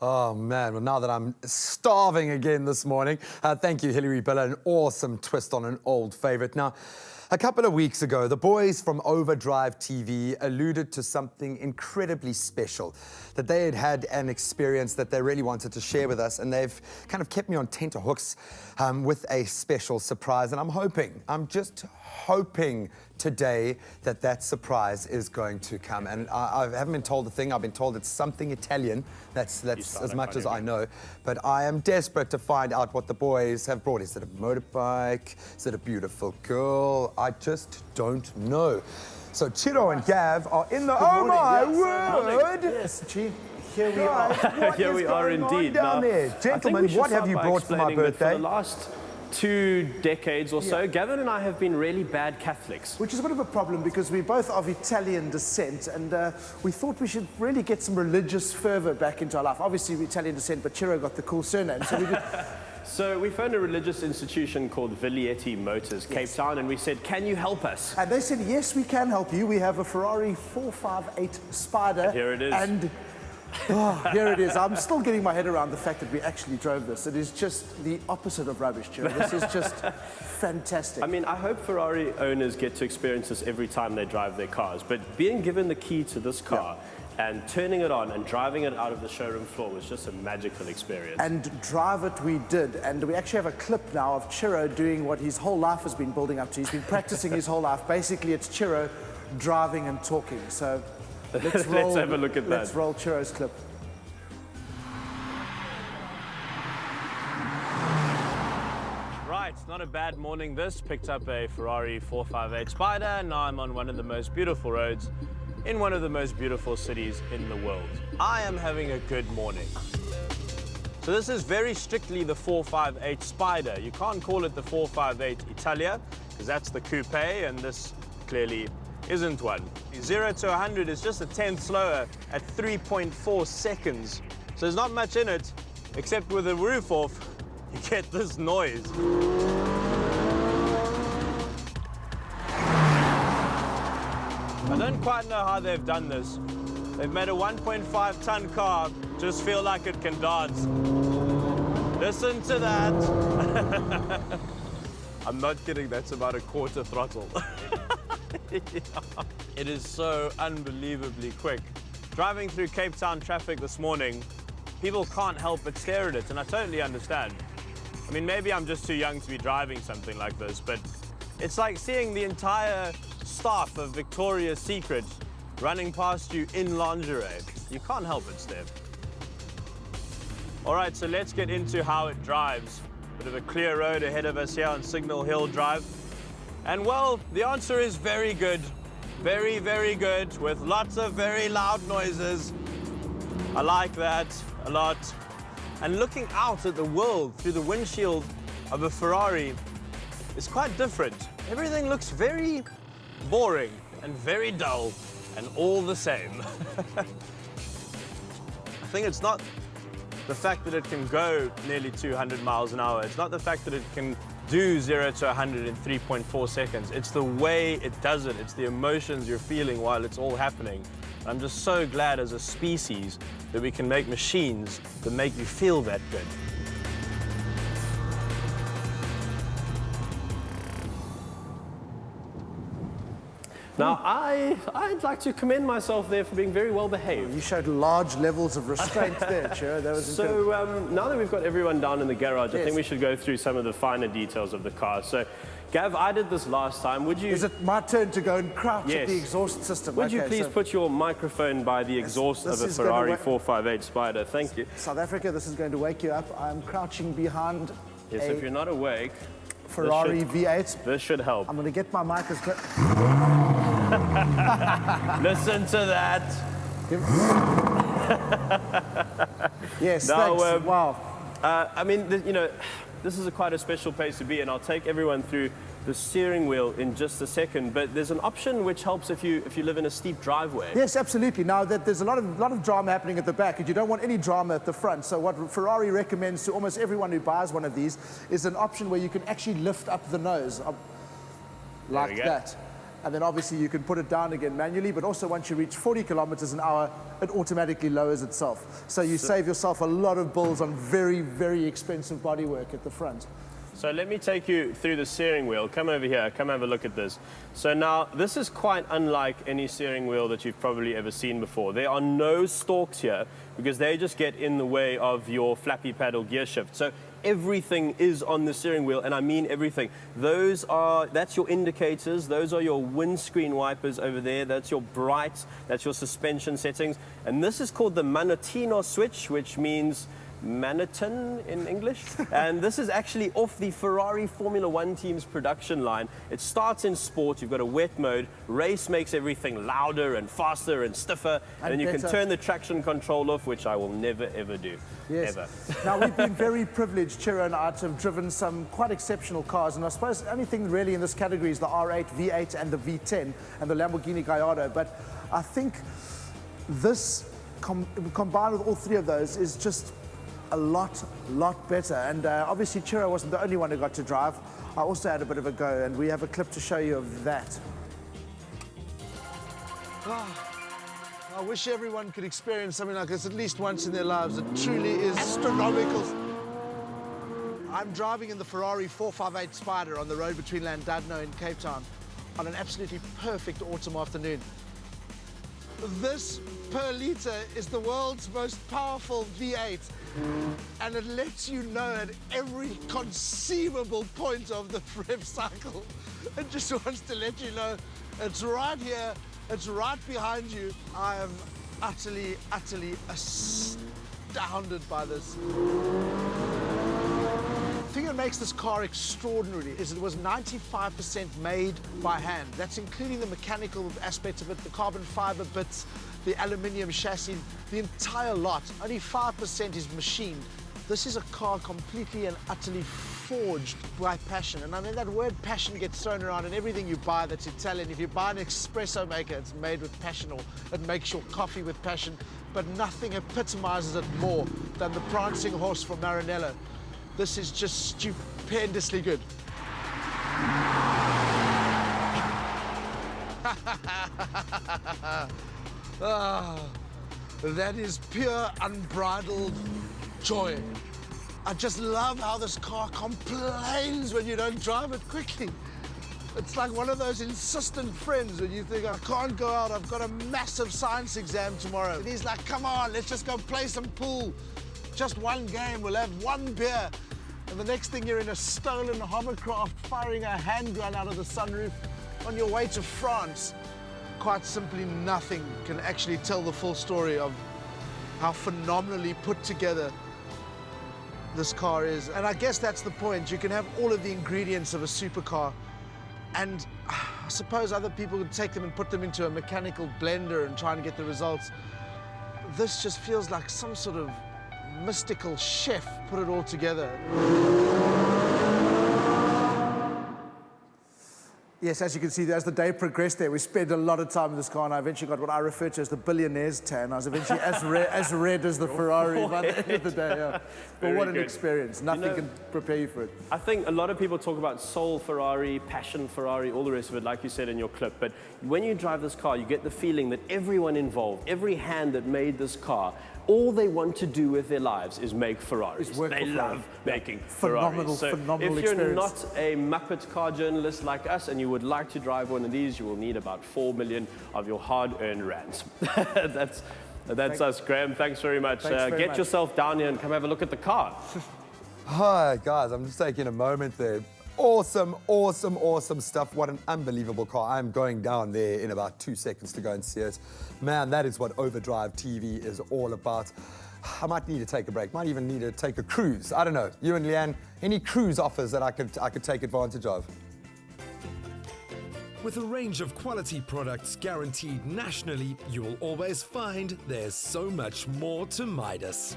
Oh, man. Well, now that I'm starving again this morning, thank you, Hilary Billa. An awesome twist on an old favorite. Now, a couple of weeks ago, the boys from OverdriveTV alluded to something incredibly special, that they had had an experience that they really wanted to share with us, and they've kind of kept me on tenterhooks with a special surprise. And I'm just hoping today that that surprise is going to come. And I haven't been told a thing. I've been told it's something Italian. That's as much as I know. But I am desperate to find out what the boys have brought. Is it a motorbike? Is it a beautiful girl? I just don't know. So Chiro and Gav are in the... Oh my word! Yes, Chi. Here we are. Here we are indeed. Down there? Gentlemen, what have you brought for my birthday? For the last 2 decades or so, Gavin and I have been really bad Catholics. Which is a bit of a problem because we're both of Italian descent, and we thought we should really get some religious fervor back into our life. Obviously, we're Italian descent, but Chiro got the cool surname, so we did... So we phoned a religious institution called Viglietti Motors, Cape Town, and we said, can you help us? And they said, yes, we can help you. We have a Ferrari 458 Spider. And here it is. And here it is. I'm still getting my head around the fact that we actually drove this. It is just the opposite of rubbish, Chiro. This is just fantastic. I mean, I hope Ferrari owners get to experience this every time they drive their cars, but being given the key to this car and turning it on and driving it out of the showroom floor was just a magical experience. And drive it we did. And we actually have a clip now of Chiro doing what his whole life has been building up to. He's been practicing his whole life. Basically, it's Chiro driving and talking. So let's have a look at that. Let's roll Chiro's clip. Right, not a bad morning this. Picked up a Ferrari 458 Spider, and now I'm on one of the most beautiful roads in one of the most beautiful cities in the world. I am having a good morning. So this is very strictly the 458 Spider. You can't call it the 458 Italia, because that's the coupe, and this clearly isn't one. 0 to 100 is just a tenth slower at 3.4 seconds. So there's not much in it, except with the roof off, you get this noise. I don't quite know how they've done this. They've made a 1.5 ton car just feel like it can dance. Listen to that. I'm not kidding, that's about a quarter throttle. Yeah. It is so unbelievably quick. Driving through Cape Town traffic this morning, people can't help but stare at it, and I totally understand. I mean, maybe I'm just too young to be driving something like this, but it's like seeing the entire staff of Victoria's Secret running past you in lingerie. You can't help but stare. All right, so let's get into how it drives. Bit of a clear road ahead of us here on Signal Hill Drive. And well, the answer is very good. Very, very good, with lots of very loud noises. I like that a lot. And looking out at the world through the windshield of a Ferrari is quite different. Everything looks very boring and very dull and all the same. I think it's not the fact that it can go nearly 200 miles an hour. It's not the fact that it can do 0 to 100 in 3.4 seconds. It's the way it does it. It's the emotions you're feeling while it's all happening. I'm just so glad as a species that we can make machines that make you feel that good. Now, I'd like to commend myself there for being very well behaved. You showed large levels of restraint there, Chiro. That was so now that we've got everyone down in the garage, I think we should go through some of the finer details of the car. So, Gav, I did this last time. Would you... Is it my turn to go and crouch at the exhaust system? Would you please put your microphone by the exhaust of a Ferrari 458 Spider? Thank you. South Africa, this is going to wake you up. I'm crouching behind if you're not awake, Ferrari V8. This should help. I'm going to get my mic as close. Listen to that. Yes, now, thanks. Wow. I mean, you know, this is quite a special place to be, and I'll take everyone through the steering wheel in just a second, but there's an option which helps if you live in a steep driveway. Yes, absolutely. Now, there's a lot of drama happening at the back, and you don't want any drama at the front. So what Ferrari recommends to almost everyone who buys one of these is an option where you can actually lift up the nose, like that. and then obviously you can put it down again manually, but also once you reach 40 kilometers an hour, it automatically lowers itself. So you save yourself a lot of bills on very, very expensive bodywork at the front. So let me take you through the steering wheel. Come over here, come have a look at this. So now, this is quite unlike any steering wheel that you've probably ever seen before. There are no stalks here because they just get in the way of your flappy paddle gear shift. So everything is on the steering wheel, and I mean everything. That's your indicators, those are your windscreen wipers over there, that's your brights, that's your suspension settings. And this is called the Manettino switch, which means Manhattan in English, and this is actually off the Ferrari Formula 1 team's production line. It starts in sport, you've got a wet mode, race makes everything louder and faster and stiffer, and then you can turn the traction control off, which I will never ever do. Yes. Ever. Now we've been very privileged, Chiro and I, to have driven some quite exceptional cars, and I suppose the only thing really in this category is the R8, V8 and the V10 and the Lamborghini Gallardo, but I think this combined with all three of those is just a lot better. And obviously Chiro wasn't the only one who got to drive. I also had a bit of a go, and we have a clip to show you of that. I wish everyone could experience something like this at least once in their lives. It truly is astronomical. I'm driving in the Ferrari 458 Spider on the road between Llandudno and Cape Town on an absolutely perfect autumn afternoon. This per litre is the world's most powerful V8, and it lets you know at every conceivable point of the rev cycle. It just wants to let you know it's right here, it's right behind you. I am utterly astounded by this. The thing that makes this car extraordinary is it was 95% made by hand. That's including the mechanical aspect of it, the carbon fiber bits, the aluminium chassis, the entire lot. Only 5% is machined. This is a car completely and utterly forged by passion. And I mean, that word passion gets thrown around in everything you buy that's Italian. If you buy an espresso maker, it's made with passion, or it makes your coffee with passion. But nothing epitomizes it more than the Prancing Horse from Maranello. This is just stupendously good. That is pure unbridled joy. I just love how this car complains when you don't drive it quickly. It's like one of those insistent friends when you think, I can't go out, I've got a massive science exam tomorrow. And he's like, come on, let's just go play some pool. Just one game, we'll have one beer. And the next thing you're in a stolen hovercraft firing a handgun out of the sunroof on your way to France. Quite simply nothing can actually tell the full story of how phenomenally put together this car is. And I guess that's the point. You can have all of the ingredients of a supercar, and I suppose other people would take them and put them into a mechanical blender and try and get the results. This just feels like some sort of mystical chef put it all together. Yes, as you can see, as the day progressed there, we spent a lot of time in this car, and I eventually got what I refer to as the billionaire's tan. I was eventually as red as the Ferrari by the end of the day. Yeah. But what an experience. Nothing can prepare you for it. I think a lot of people talk about soul Ferrari, passion Ferrari, all the rest of it, like you said in your clip. But when you drive this car, you get the feeling that everyone involved, every hand that made this car, all they want to do with their lives is make Ferraris. They love making Ferraris. So phenomenal if you're experience. not a Muppet car journalist like us and you would like to drive one of these, you will need about 4 million of your hard-earned rands. That's us, Graham. Thanks very much. Get yourself down here and come have a look at the car. Hi, guys, I'm just taking a moment there. Awesome stuff. What an unbelievable car. I'm going down there in about 2 seconds to go and see it. Man, that is what OverdriveTV is all about. I might need to take a break. Might even need to take a cruise. I don't know. You and Leanne, any cruise offers that I could take advantage of? With a range of quality products guaranteed nationally, you will always find there's so much more to Midas.